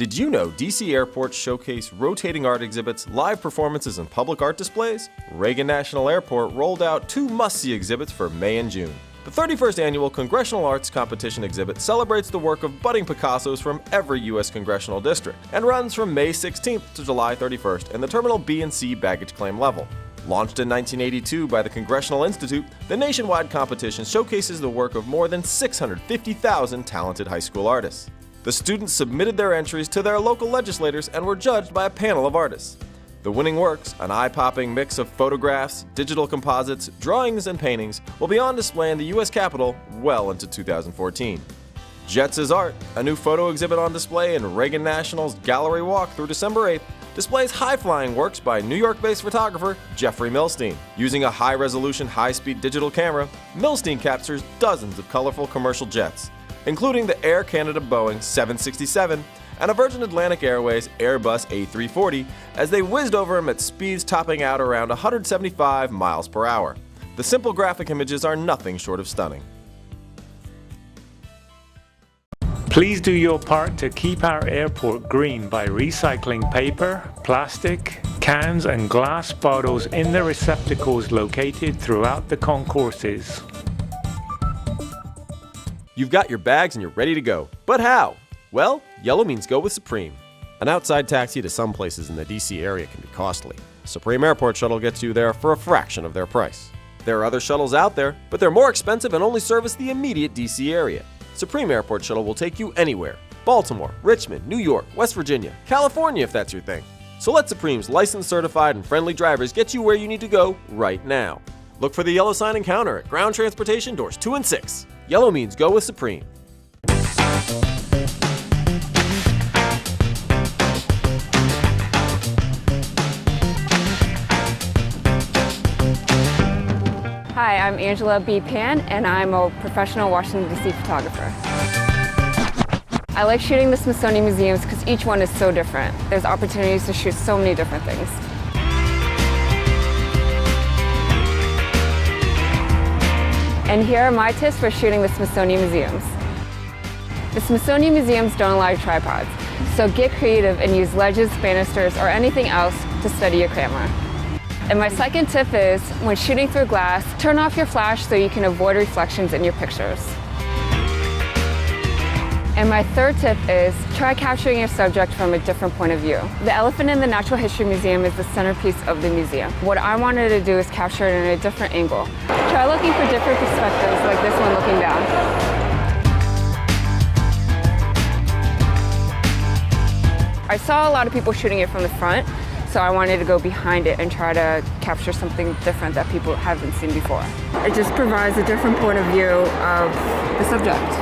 Did you know DC airports showcase rotating art exhibits, live performances, and public art displays? Reagan National Airport rolled out 2 must-see exhibits for May and June. The 31st Annual Congressional Arts Competition exhibit celebrates the work of budding Picassos from every U.S. congressional district and runs from May 16th to July 31st in the Terminal B and C baggage claim level. Launched in 1982 by the Congressional Institute, the nationwide competition showcases the work of more than 650,000 talented high school artists. The students submitted their entries to their local legislators and were judged by a panel of artists. The winning works, an eye-popping mix of photographs, digital composites, drawings, and paintings, will be on display in the U.S. Capitol well into 2014. Jets is Art, a new photo exhibit on display in Reagan National's Gallery Walk through December 8th, displays high-flying works by New York-based photographer Jeffrey Milstein. Using a high-resolution, high-speed digital camera, Milstein captures dozens of colorful commercial jets, including the Air Canada Boeing 767 and a Virgin Atlantic Airways Airbus A340 as they whizzed over him at speeds topping out around 175 miles per hour. The simple graphic images are nothing short of stunning. Please do your part to keep our airport green by recycling paper, plastic, cans and glass bottles in the receptacles located throughout the concourses. You've got your bags and you're ready to go. But how? Well, yellow means go with Supreme. An outside taxi to some places in the DC area can be costly. Supreme Airport Shuttle gets you there for a fraction of their price. There are other shuttles out there, but they're more expensive and only service the immediate DC area. Supreme Airport Shuttle will take you anywhere. Baltimore, Richmond, New York, West Virginia, California if that's your thing. So let Supreme's licensed, certified, and friendly drivers get you where you need to go right now. Look for the yellow sign and counter at Ground Transportation doors 2 and 6. Yellow means go with Supreme. Hi, I'm Angela B. Pan, and I'm a professional Washington, D.C. photographer. I like shooting the Smithsonian museums because each one is so different. There's opportunities to shoot so many different things. And here are my tips for shooting the Smithsonian museums. The Smithsonian museums don't allow tripods, so get creative and use ledges, banisters, or anything else to steady your camera. And my second tip is, when shooting through glass, turn off your flash so you can avoid reflections in your pictures. And my third tip is, try capturing your subject from a different point of view. The elephant in the Natural History Museum is the centerpiece of the museum. What I wanted to do is capture it in a different angle. Try looking for different perspectives, like this one looking down. I saw a lot of people shooting it from the front, so I wanted to go behind it and try to capture something different that people haven't seen before. It just provides a different point of view of the subject.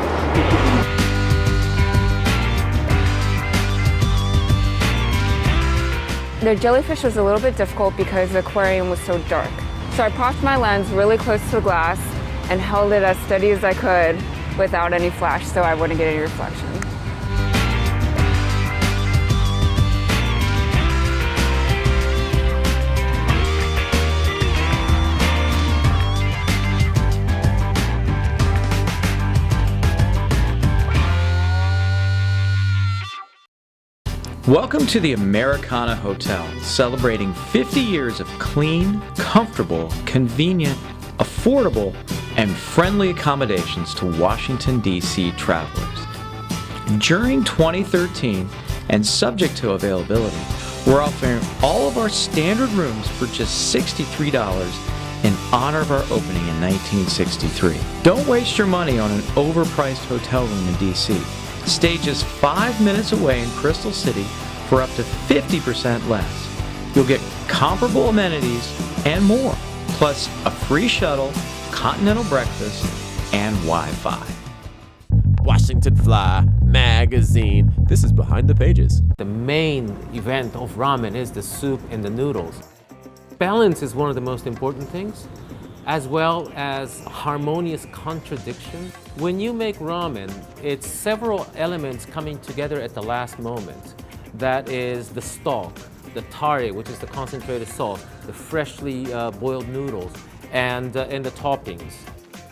The jellyfish was a little bit difficult because the aquarium was so dark. So I propped my lens really close to the glass and held it as steady as I could without any flash so I wouldn't get any reflection. Welcome to the Americana Hotel, celebrating 50 years of clean, comfortable, convenient, affordable, and friendly accommodations to Washington, D.C. travelers. During 2013, and subject to availability, we're offering all of our standard rooms for just $63 in honor of our opening in 1963. Don't waste your money on an overpriced hotel room in D.C. Stay just 5 minutes away in Crystal City for up to 50% less. You'll get comparable amenities and more, plus a free shuttle, continental breakfast, and Wi-Fi. Washington Fly Magazine. This is Behind the Pages. The main event of ramen is the soup and the noodles. Balance is one of the most important things, as well as harmonious contradiction. When you make ramen, it's several elements coming together at the last moment. That is the stock, the tare, which is the concentrated salt, the freshly boiled noodles, and the toppings.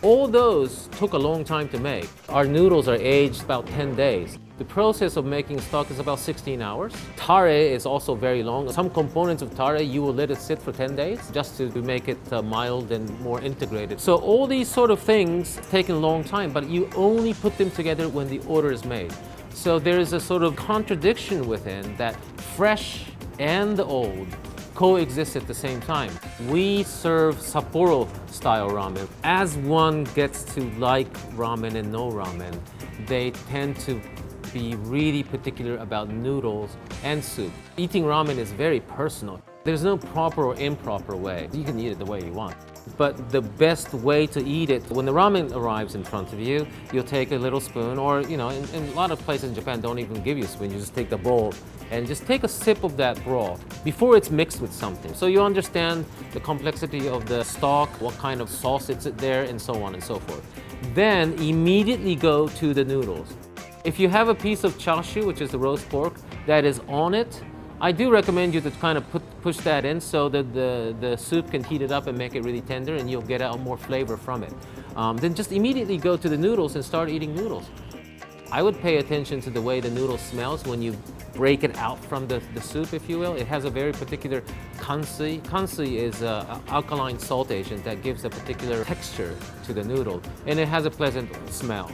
All those took a long time to make. Our noodles are aged about 10 days. The process of making stock is about 16 hours. Tare is also very long. Some components of tare, you will let it sit for 10 days just to make it mild and more integrated. So all these sort of things take a long time, but you only put them together when the order is made. So there is a sort of contradiction within that fresh and the old coexist at the same time. We serve Sapporo style ramen. As one gets to like ramen and know ramen, they tend to be really particular about noodles and soup. Eating ramen is very personal. There's no proper or improper way. You can eat it the way you want. But the best way to eat it, when the ramen arrives in front of you, you'll take a little spoon, or in a lot of places in Japan don't even give you a spoon. You just take the bowl and just take a sip of that broth before it's mixed with something. So you understand the complexity of the stock, what kind of sauce it's there, and so on and so forth. Then immediately go to the noodles. If you have a piece of chashu, which is the roast pork, that is on it, I do recommend you to kind of push that in so that the soup can heat it up and make it really tender, and you'll get out more flavor from it. Then just immediately go to the noodles and start eating noodles. I would pay attention to the way the noodle smells when you break it out from the soup, if you will. It has a very particular kansui. Kansui is an alkaline salt agent that gives a particular texture to the noodle, and it has a pleasant smell,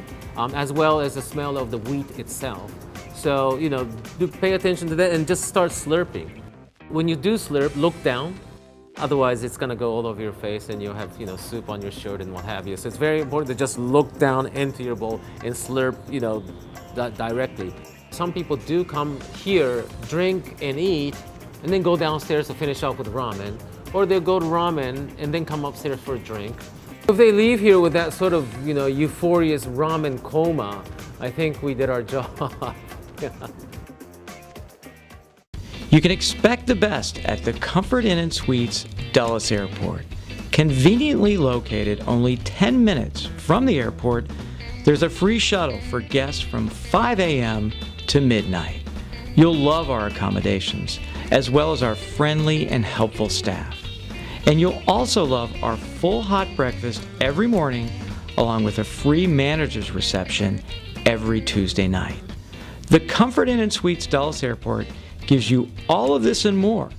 as well as the smell of the wheat itself. So, do pay attention to that and just start slurping. When you do slurp, look down. Otherwise, it's gonna go all over your face and you'll have, soup on your shirt and what have you. So it's very important to just look down into your bowl and slurp, directly. Some people do come here, drink and eat, and then go downstairs to finish off with ramen. Or they'll go to ramen and then come upstairs for a drink. If they leave here with that sort of, euphorious ramen coma, I think we did our job. You can expect the best at the Comfort Inn & Suites Dulles Airport. Conveniently located only 10 minutes from the airport, there's a free shuttle for guests from 5 a.m. to midnight. You'll love our accommodations, as well as our friendly and helpful staff. And you'll also love our full hot breakfast every morning, along with a free manager's reception every Tuesday night. The Comfort Inn & Suites Dulles Airport gives you all of this and more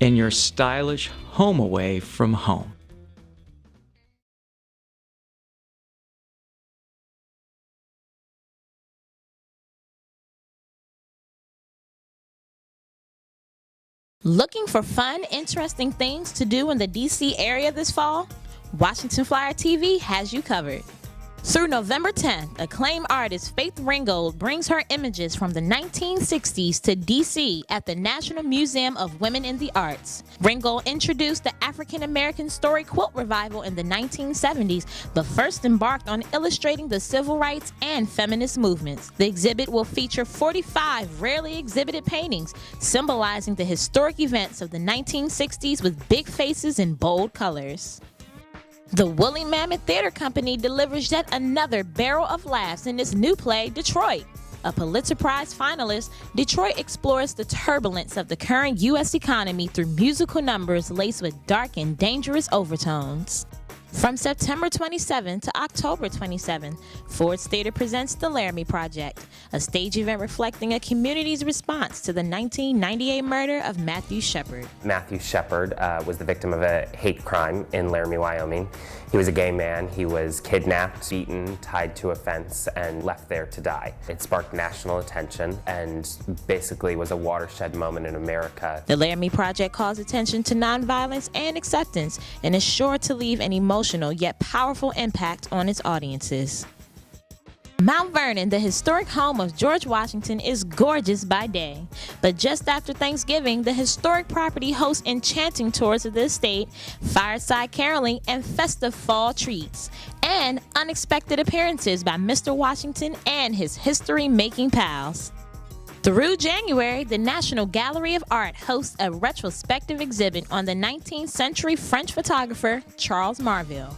in your stylish home away from home. Looking for fun, interesting things to do in the DC area this fall? Washington Flyer TV has you covered. Through November 10th, acclaimed artist Faith Ringgold brings her images from the 1960s to DC at the National Museum of Women in the Arts. Ringgold introduced the African American story quilt revival in the 1970s, but first embarked on illustrating the civil rights and feminist movements. The exhibit will feature 45 rarely exhibited paintings symbolizing the historic events of the 1960s with big faces and bold colors. The Woolly Mammoth Theater Company delivers yet another barrel of laughs in its new play, Detroit. A Pulitzer Prize finalist, Detroit explores the turbulence of the current U.S. economy through musical numbers laced with dark and dangerous overtones. From September 27 to October 27, Ford's Theater presents The Laramie Project, a stage event reflecting a community's response to the 1998 murder of Matthew Shepard. Matthew Shepard was the victim of a hate crime in Laramie, Wyoming. He was a gay man. He was kidnapped, beaten, tied to a fence, and left there to die. It sparked national attention and basically was a watershed moment in America. The Laramie Project calls attention to nonviolence and acceptance and is sure to leave an emotional yet powerful impact on its audiences. Mount Vernon, the historic home of George Washington, is gorgeous by day. But just after Thanksgiving, the historic property hosts enchanting tours of the estate, fireside caroling, and festive fall treats, and unexpected appearances by Mr. Washington and his history-making pals. Through January, the National Gallery of Art hosts a retrospective exhibit on the 19th century French photographer Charles Marville.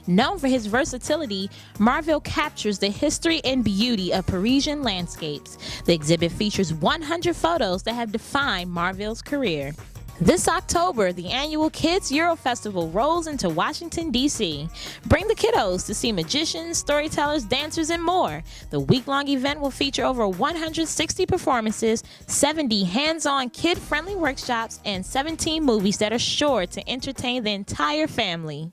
Known for his versatility, Marville captures the history and beauty of Parisian landscapes. The exhibit features 100 photos that have defined Marville's career. This October, the annual Kids Euro Festival rolls into Washington, D.C. Bring the kiddos to see magicians, storytellers, dancers, and more. The week-long event will feature over 160 performances, 70 hands-on kid-friendly workshops, and 17 movies that are sure to entertain the entire family.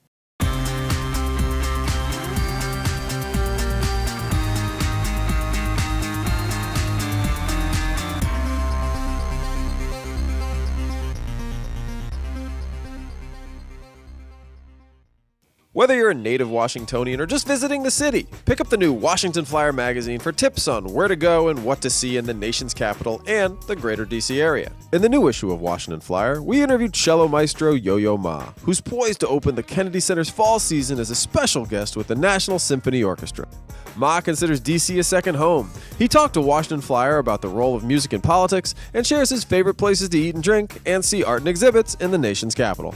Whether you're a native Washingtonian or just visiting the city, pick up the new Washington Flyer magazine for tips on where to go and what to see in the nation's capital and the greater DC area. In the new issue of Washington Flyer, we interviewed cello maestro Yo-Yo Ma, who's poised to open the Kennedy Center's fall season as a special guest with the National Symphony Orchestra. Ma considers DC a second home. He talked to Washington Flyer about the role of music in politics and shares his favorite places to eat and drink and see art and exhibits in the nation's capital.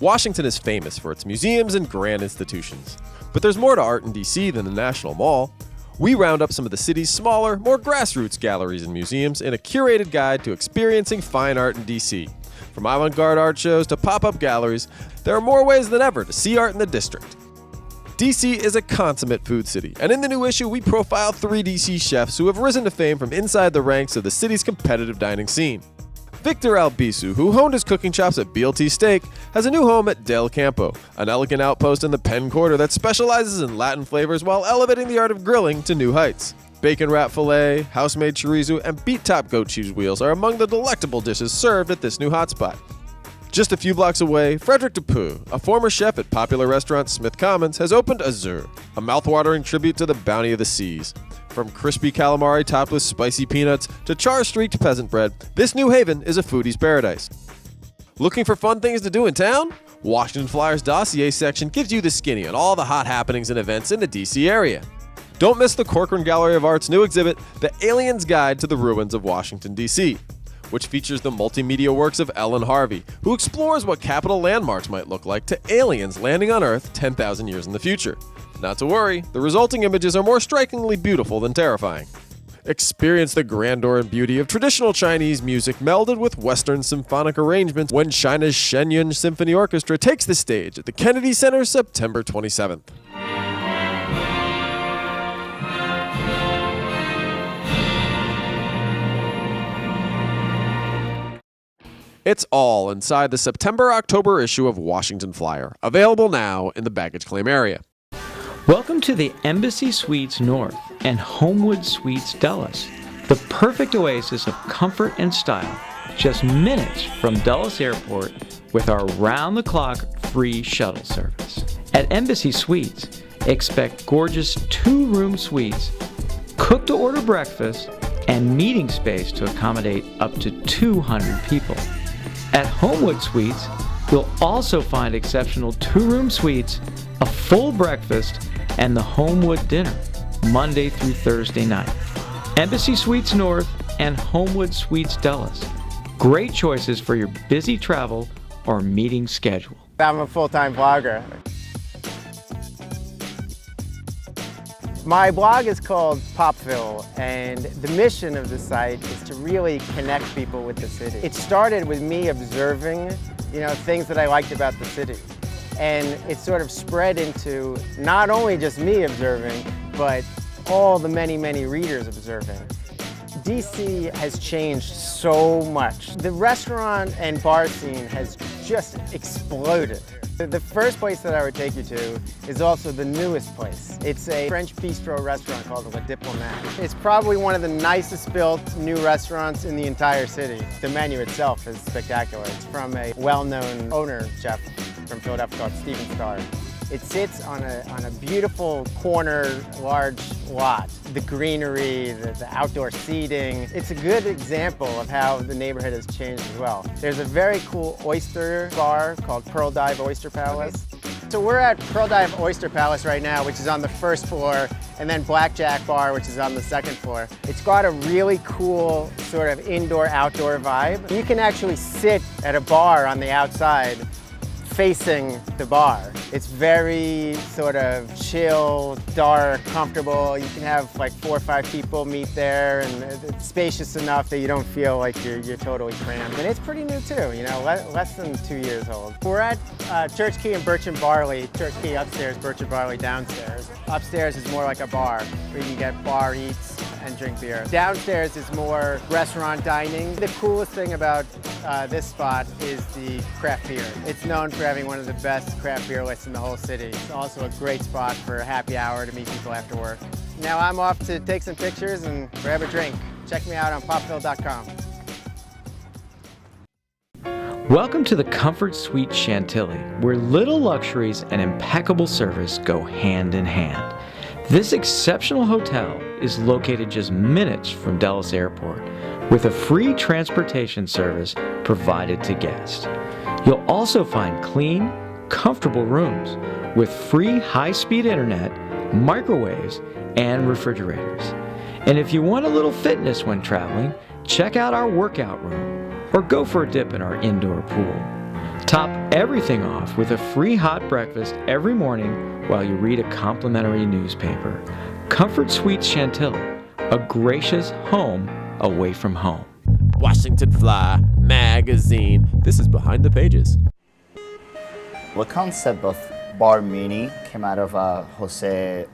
Washington is famous for its museums and grand institutions, but there's more to art in DC than the National Mall. We round up some of the city's smaller, more grassroots galleries and museums in a curated guide to experiencing fine art in DC. From avant-garde art shows to pop-up galleries, there are more ways than ever to see art in the district. DC is a consummate food city, and in the new issue we profile 3 DC chefs who have risen to fame from inside the ranks of the city's competitive dining scene. Victor Albisu, who honed his cooking chops at BLT Steak, has a new home at Del Campo, an elegant outpost in the Penn Quarter that specializes in Latin flavors while elevating the art of grilling to new heights. Bacon wrap filet, house-made chorizo, and beet-top goat cheese wheels are among the delectable dishes served at this new hotspot. Just a few blocks away, Frederick Dupuy, a former chef at popular restaurant Smith Commons, has opened Azur, a mouthwatering tribute to the bounty of the seas. From crispy calamari topped with spicy peanuts to char-streaked peasant bread, this new haven is a foodie's paradise. Looking for fun things to do in town? Washington Flyer's dossier section gives you the skinny on all the hot happenings and events in the DC area. Don't miss the Corcoran Gallery of Art's new exhibit, The Alien's Guide to the Ruins of Washington, D.C., which features the multimedia works of Ellen Harvey, who explores what Capitol landmarks might look like to aliens landing on Earth 10,000 years in the future. Not to worry, the resulting images are more strikingly beautiful than terrifying. Experience the grandeur and beauty of traditional Chinese music melded with Western symphonic arrangements when China's Shenyun Symphony Orchestra takes the stage at the Kennedy Center September 27th. It's all inside the September-October issue of Washington Flyer, available now in the baggage claim area. Welcome to the Embassy Suites North and Homewood Suites Dulles, the perfect oasis of comfort and style, just minutes from Dulles Airport with our round-the-clock free shuttle service. At Embassy Suites, expect gorgeous 2-room suites, cook-to-order breakfast, and meeting space to accommodate up to 200 people. At Homewood Suites, you'll also find exceptional 2-room suites, a full breakfast, and the Homewood dinner, Monday through Thursday night. Embassy Suites North and Homewood Suites Dulles. Great choices for your busy travel or meeting schedule. I'm a full-time blogger. My blog is called Popville, and the mission of the site is to really connect people with the city. It started with me observing, things that I liked about the city. And it sort of spread into not only just me observing, but all the many, many readers observing. DC has changed so much. The restaurant and bar scene has just exploded. The first place that I would take you to is also the newest place. It's a French bistro restaurant called Le Diplomate. It's probably one of the nicest built new restaurants in the entire city. The menu itself is spectacular. It's from a well-known owner chef from Philadelphia called Steven Starr. It sits on a beautiful corner, large lot. The greenery, the outdoor seating. It's a good example of how the neighborhood has changed as well. There's a very cool oyster bar called Pearl Dive Oyster Palace. So we're at Pearl Dive Oyster Palace right now, which is on the first floor, and then Blackjack Bar, which is on the second floor. It's got a really cool sort of indoor-outdoor vibe. You can actually sit at a bar on the outside facing the bar. It's very sort of chill, dark, comfortable. You can have like 4 or 5 people meet there, and it's spacious enough that you don't feel like you're totally crammed. And it's pretty new too, you know, less than 2 years old. We're at Church Key and Birch and Barley. Church Key upstairs, Birch and Barley downstairs. Upstairs is more like a bar where you can get bar eats and drink beer. Downstairs is more restaurant dining. The coolest thing about this spot is the craft beer. It's known for having one of the best craft beer lists in the whole city. It's also a great spot for a happy hour to meet people after work. Now I'm off to take some pictures and grab a drink. Check me out on popphil.com. Welcome to the Comfort Suite Chantilly, where little luxuries and impeccable service go hand in hand. This exceptional hotel is located just minutes from Dulles Airport, with a free transportation service provided to guests. You'll also find clean, comfortable rooms with free high-speed internet, microwaves, and refrigerators. And if you want a little fitness when traveling, check out our workout room or go for a dip in our indoor pool. Top everything off with a free hot breakfast every morning while you read a complimentary newspaper. Comfort Suite Chantilly, a gracious home away from home. Washington Fly Magazine. This is Behind the Pages. The concept of Bar Mini came out of Jose's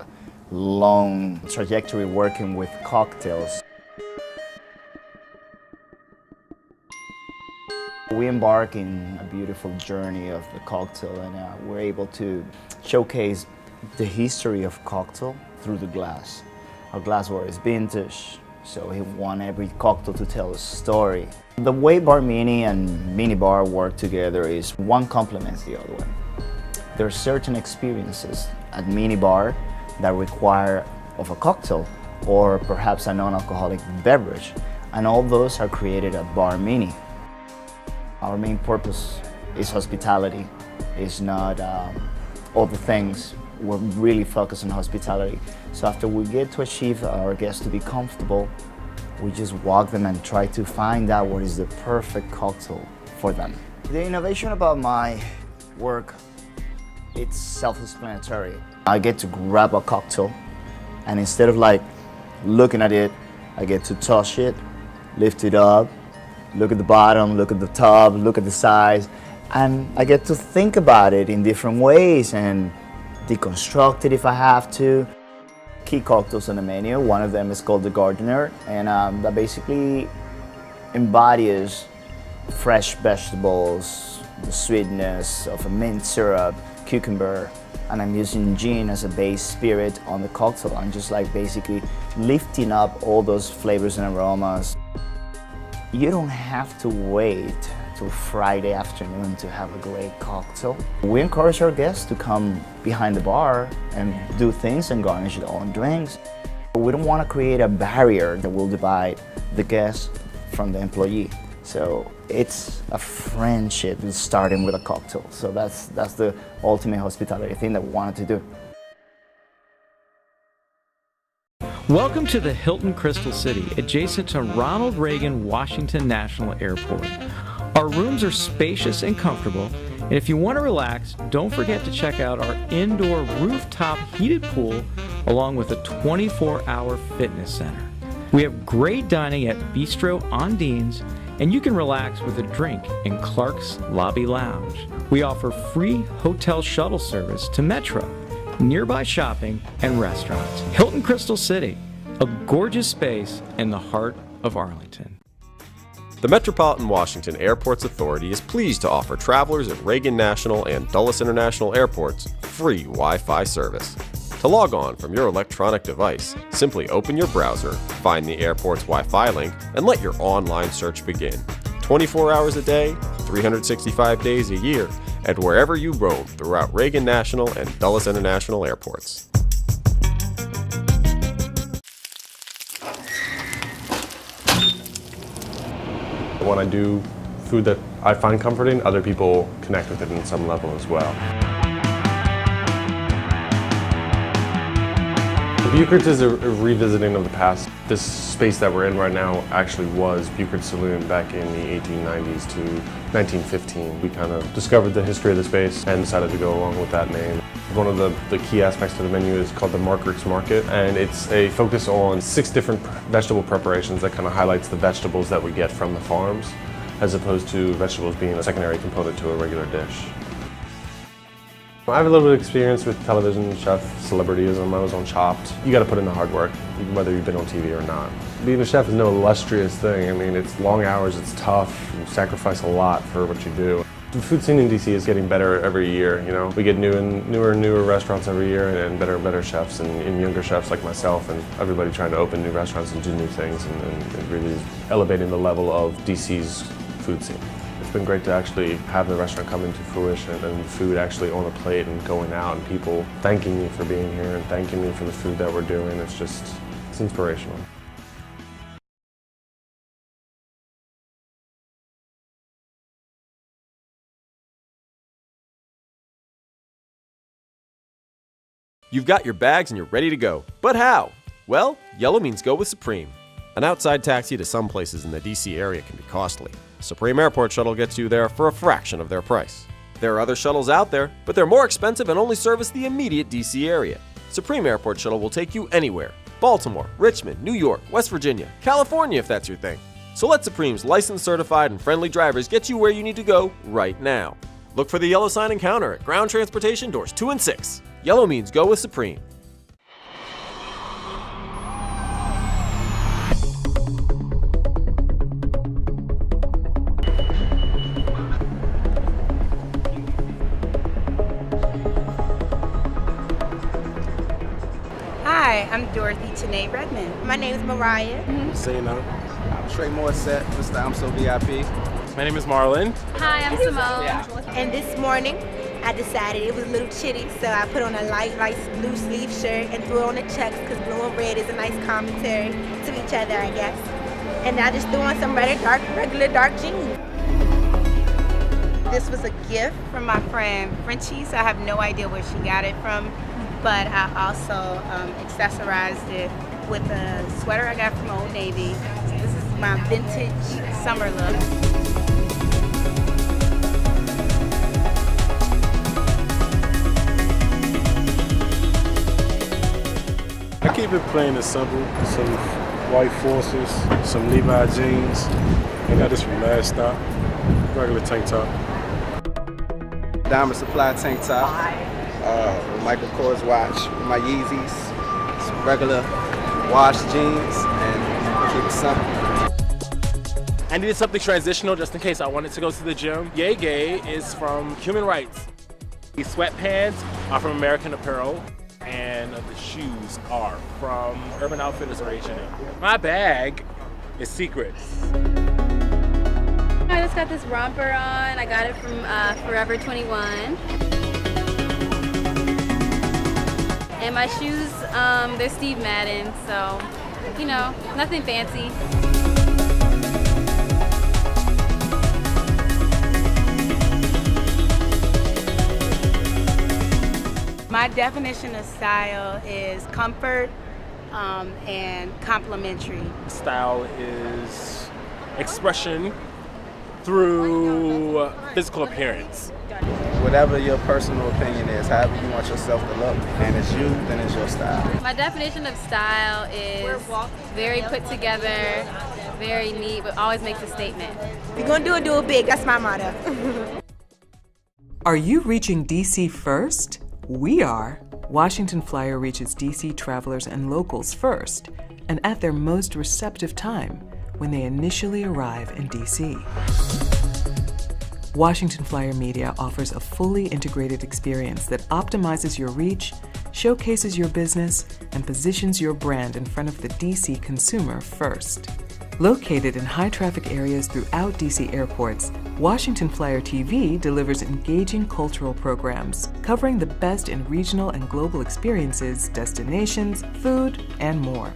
long trajectory working with cocktails. We embark in a beautiful journey of the cocktail, and we're able to showcase the history of cocktail through the glass. Our glassware is vintage, so we want every cocktail to tell a story. The way Bar Mini and Mini Bar work together is one complements the other one. There are certain experiences at Mini Bar that require of a cocktail or perhaps a non-alcoholic beverage, and all those are created at Bar Mini. Our main purpose is hospitality. It's not all the things. We're really focused on hospitality. So after we get to achieve our guests to be comfortable, we just walk them and try to find out what is the perfect cocktail for them. The innovation about my work, it's self-explanatory. I get to grab a cocktail, and instead of like looking at it, I get to touch it, lift it up, look at the bottom, look at the top, look at the size, and I get to think about it in different ways and deconstruct it if I have to. Key cocktails on the menu. One of them is called the Gardener, and that basically embodies fresh vegetables, the sweetness of a mint syrup, cucumber, and I'm using gin as a base spirit on the cocktail. I'm just like basically lifting up all those flavors and aromas. You don't have to wait till Friday afternoon to have a great cocktail. We encourage our guests to come behind the bar and do things and garnish their own drinks. We don't want to create a barrier that will divide the guest from the employee. So it's a friendship starting with a cocktail. So that's the ultimate hospitality thing that we wanted to do. Welcome to the Hilton Crystal City, adjacent to Ronald Reagan Washington National Airport. Our rooms are spacious and comfortable, and if you want to relax, don't forget to check out our indoor rooftop heated pool along with a 24-hour fitness center. We have great dining at Bistro Ondines, and you can relax with a drink in Clark's Lobby Lounge. We offer free hotel shuttle service to Metro, nearby shopping and restaurants. Hilton Crystal City, a gorgeous space in the heart of Arlington. The Metropolitan Washington Airports Authority is pleased to offer travelers at Reagan National and Dulles International Airports free Wi-Fi service. To log on from your electronic device, simply open your browser, find the airport's Wi-Fi link, and let your online search begin. 24 hours a day, 365 days a year, and wherever you roam throughout Reagan National and Dulles International Airports. When I do food that I find comforting, other people connect with it on some level as well. Buchert's is a revisiting of the past. This space that we're in right now actually was Buchert Saloon back in the 1890s to 1915. We kind of discovered the history of the space and decided to go along with that name. One of the key aspects to the menu is called the Margaret's Market, and it's a focus on 6 different vegetable preparations that kind of highlights the vegetables that we get from the farms, as opposed to vegetables being a secondary component to a regular dish. I have a little bit of experience with television, chef, celebrityism. I was on Chopped. You got to put in the hard work, whether you've been on TV or not. Being a chef is no illustrious thing. I mean, it's long hours, it's tough, you sacrifice a lot for what you do. The food scene in DC is getting better every year, you know. We get newer restaurants every year and better and better chefs and younger chefs like myself and everybody trying to open new restaurants and do new things and it really is elevating the level of DC's food scene. It's been great to actually have the restaurant come into fruition and the food actually on a plate and going out and people thanking me for being here and thanking me for the food that we're doing. It's inspirational. You've got your bags and you're ready to go. But how? Well, yellow means go with Supreme. An outside taxi to some places in the DC area can be costly. Supreme Airport Shuttle gets you there for a fraction of their price. There are other shuttles out there, but they're more expensive and only service the immediate DC area. Supreme Airport Shuttle will take you anywhere. Baltimore, Richmond, New York, West Virginia, California if that's your thing. So let Supreme's licensed, certified, and friendly drivers get you where you need to go right now. Look for the yellow sign and counter at Ground Transportation doors 2 and 6. Yellow means go with Supreme. Hi, I'm Dorothy Tanae Redmond. My name is Mariah. Zena. I'm Trey Morissette, Mr. I'm So VIP. My name is Marlon. Hi, I'm Simone. And this morning, I decided it was a little chilly, so I put on a light blue sleeve shirt and threw on the checks because blue and red is a nice commentary to each other, I guess. And I just threw on some regular dark jeans. This was a gift from my friend Frenchie's. I have no idea where she got it from, but I also accessorized it with a sweater I got from Old Navy. This is my vintage summer look. I keep it plain and simple. Some white Forces, some Levi jeans. I got this from Last Stop. Regular tank top. Diamond Supply tank top. Michael Kors watch. My Yeezys. Some regular wash jeans and keep it simple. I needed something transitional just in case I wanted to go to the gym. Yay Gay is from Human Rights. These sweatpants are from American Apparel. And the shoes are from Urban Outfitters or H&M. My bag is Secrets. I just got this romper on. I got it from Forever 21. And my shoes, they're Steve Madden, so, you know, nothing fancy. My definition of style is comfort and complementary. Style is expression through physical appearance. Whatever your personal opinion is, however you want yourself to look, and it's you, then it's your style. My definition of style is very put together, very neat, but always makes a statement. If you're gonna do it big. That's my motto. Are you reaching DC first? We are. Washington Flyer reaches DC travelers and locals first, and at their most receptive time, when they initially arrive in DC. Washington Flyer Media offers a fully integrated experience that optimizes your reach, showcases your business, and positions your brand in front of the DC consumer first. Located in high-traffic areas throughout DC airports, Washington Flyer TV delivers engaging cultural programs covering the best in regional and global experiences, destinations, food, and more.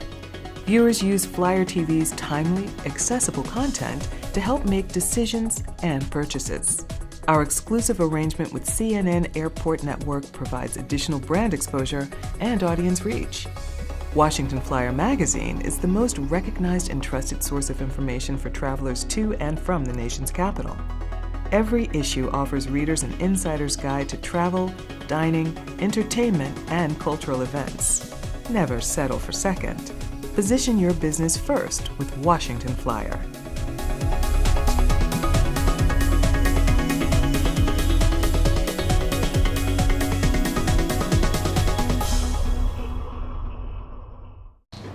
Viewers use Flyer TV's timely, accessible content to help make decisions and purchases. Our exclusive arrangement with CNN Airport Network provides additional brand exposure and audience reach. Washington Flyer magazine is the most recognized and trusted source of information for travelers to and from the nation's capital. Every issue offers readers an insider's guide to travel, dining, entertainment, and cultural events. Never settle for second. Position your business first with Washington Flyer.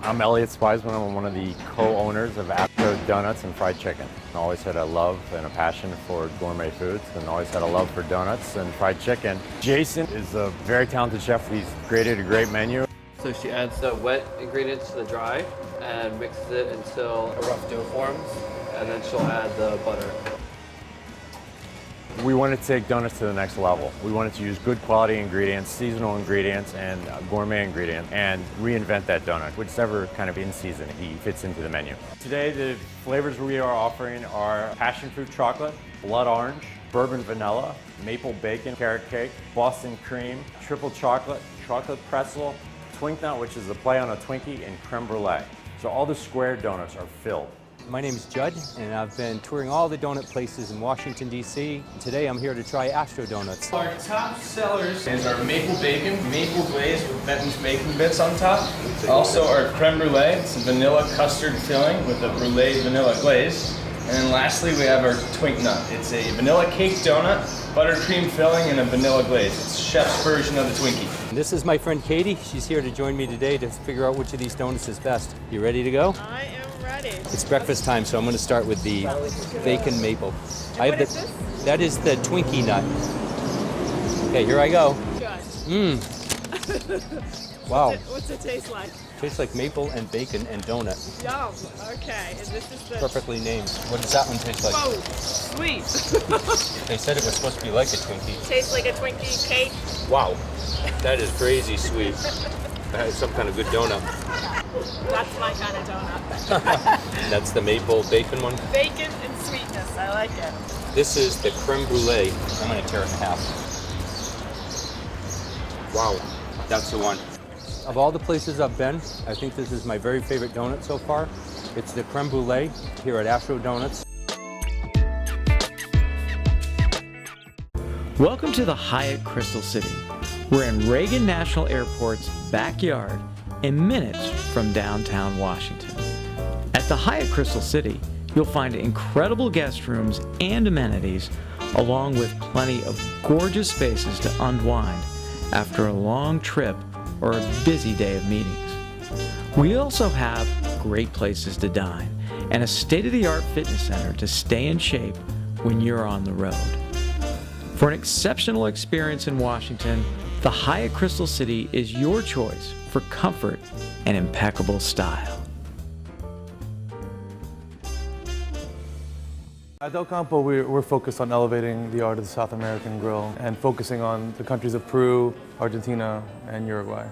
I'm Elliot Spiesman. I'm one of the co-owners of Astro Donuts and Fried Chicken. I always had a love and a passion for gourmet foods and always had a love for donuts and fried chicken. Jason is a very talented chef. He's created a great menu. So she adds the wet ingredients to the dry and mixes it until a rough dough forms, and then she'll add the butter. We wanted to take donuts to the next level. We wanted to use good quality ingredients, seasonal ingredients, and gourmet ingredients, and reinvent that donut. Whichever kind of in season he fits into the menu. Today, the flavors we are offering are passion fruit chocolate, blood orange, bourbon vanilla, maple bacon carrot cake, Boston cream, triple chocolate, chocolate pretzel, twink nut, which is a play on a Twinkie, and creme brulee. So all the square donuts are filled. My name is Judd, and I've been touring all the donut places in Washington, D.C. Today I'm here to try Astro Donuts. Our top sellers is our maple bacon, maple glaze with Benton's bacon bits on top. Also our creme brulee, it's a vanilla custard filling with a brulee vanilla glaze. And then lastly we have our twink nut. It's a vanilla cake donut, buttercream filling, and a vanilla glaze. It's chef's version of the Twinkie. This is my friend Katie. She's here to join me today to figure out which of these donuts is best. You ready to go? I am ready. It's breakfast time, so I'm going to start with the bacon maple. What is this? That is the Twinkie nut. Okay, here I go. Mmm. Wow. What's it taste like? Tastes like maple and bacon and donut. Yum. Okay, and this is the... Perfectly named. What does that one taste like? Whoa, sweet. They said it was supposed to be like a Twinkie. Tastes like a Twinkie cake. Wow, that is crazy sweet. That is some kind of good donut. That's my kind of donut. That's the maple bacon one. Bacon and sweetness, I like it. This is the creme brulee. I'm gonna tear it in half. Wow, that's the one. Of all the places I've been, I think this is my very favorite donut so far. It's the creme brulee here at Astro Donuts. Welcome to the Hyatt Crystal City. We're in Reagan National Airport's backyard and minutes from downtown Washington. At the Hyatt Crystal City, you'll find incredible guest rooms and amenities, along with plenty of gorgeous spaces to unwind after a long trip or a busy day of meetings. We also have great places to dine and a state-of-the-art fitness center to stay in shape when you're on the road. For an exceptional experience in Washington, the Hyatt Crystal City is your choice for comfort and impeccable style. At Del Campo, we're focused on elevating the art of the South American grill and focusing on the countries of Peru, Argentina, and Uruguay.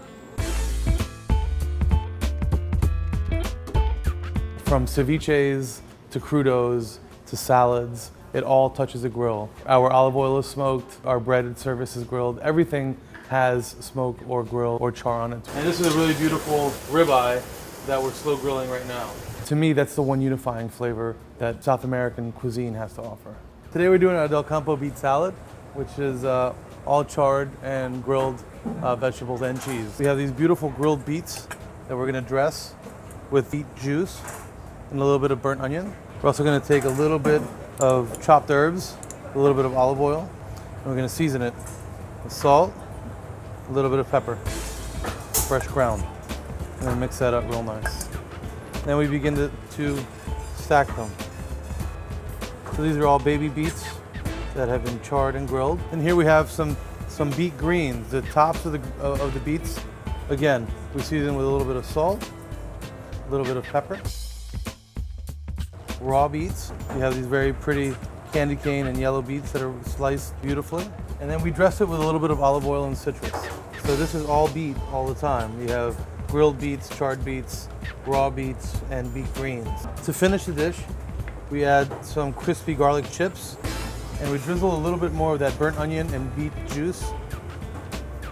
From ceviches to crudos to salads, it all touches a grill. Our olive oil is smoked, our breaded service is grilled. Everything has smoke or grill or char on it. And this is a really beautiful ribeye that we're slow grilling right now. To me, that's the one unifying flavor that South American cuisine has to offer. Today we're doing our Del Campo beet salad, which is all charred and grilled vegetables and cheese. We have these beautiful grilled beets that we're gonna dress with beet juice and a little bit of burnt onion. We're also gonna take a little bit of chopped herbs, a little bit of olive oil, and we're gonna season it with salt, a little bit of pepper, fresh ground, and then mix that up real nice. Then we begin to stack them. So these are all baby beets that have been charred and grilled. And here we have some beet greens, the tops of the beets. Again, we season with a little bit of salt, a little bit of pepper. Raw beets. We have these very pretty candy cane and yellow beets that are sliced beautifully. And then we dress it with a little bit of olive oil and citrus. So this is all beet all the time. We have grilled beets, charred beets, raw beets, and beet greens. To finish the dish, we add some crispy garlic chips, and we drizzle a little bit more of that burnt onion and beet juice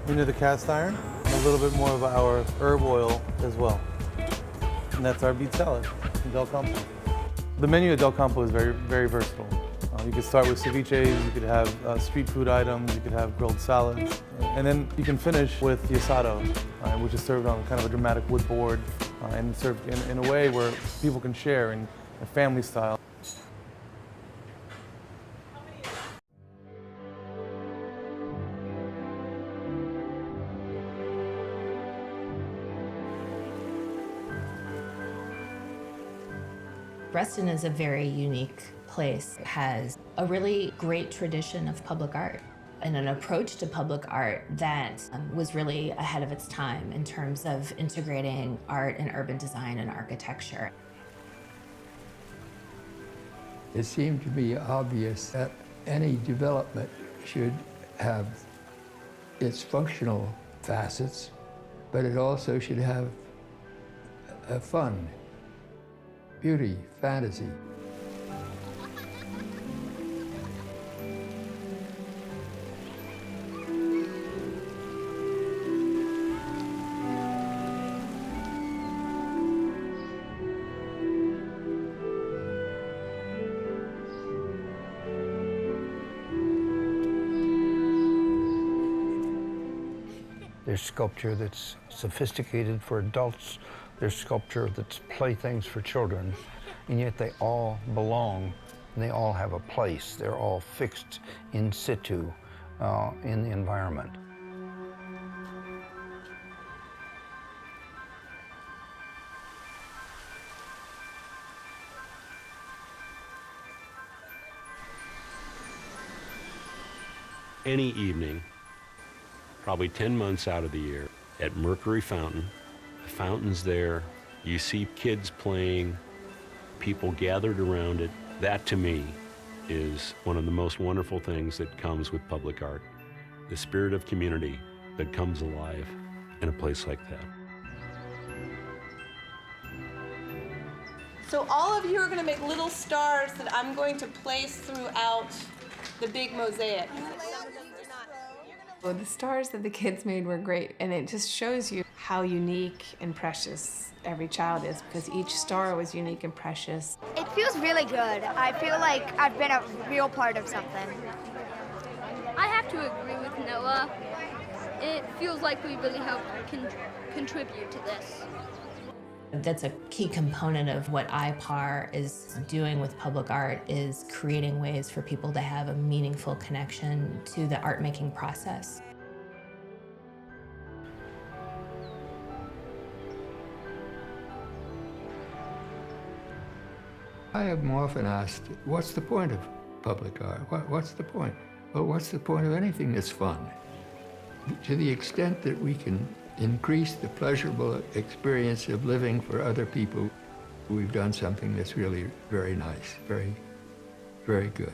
into the cast iron. a little bit more of our herb oil as well. And that's our beet salad from Del Campo. The menu at Del Campo is very, very versatile. You could start with ceviches, you could have street food items, you could have grilled salads, and then you can finish with the asado, which is served on kind of a dramatic wood board and served in a way where people can share in a family style. Reston is a very unique place. It has a really great tradition of public art and an approach to public art that was really ahead of its time in terms of integrating art and urban design and architecture. It seemed to me obvious that any development should have its functional facets, but it also should have fun, beauty, fantasy. There's sculpture that's sophisticated for adults. There's sculpture that's playthings for children. And yet they all belong, and they all have a place. They're all fixed in situ in the environment. Any evening, probably 10 months out of the year, at Mercury Fountain. The fountain's there, you see kids playing, people gathered around it. That, to me, is one of the most wonderful things that comes with public art. The spirit of community that comes alive in a place like that. So all of you are going to make little stars that I'm going to place throughout the big mosaic. Well, the stars that the kids made were great, and it just shows you how unique and precious every child is, because each star was unique and precious. It feels really good. I feel like I've been a real part of something. I have to agree with Noah. It feels like we really helped contribute to this. That's a key component of what IPAR is doing with public art, is creating ways for people to have a meaningful connection to the art-making process. I have often asked, what's the point of public art? What's the point? Well, what's the point of anything that's fun? To the extent that we can increase the pleasurable experience of living for other people, we've done something that's really very nice, very, very good.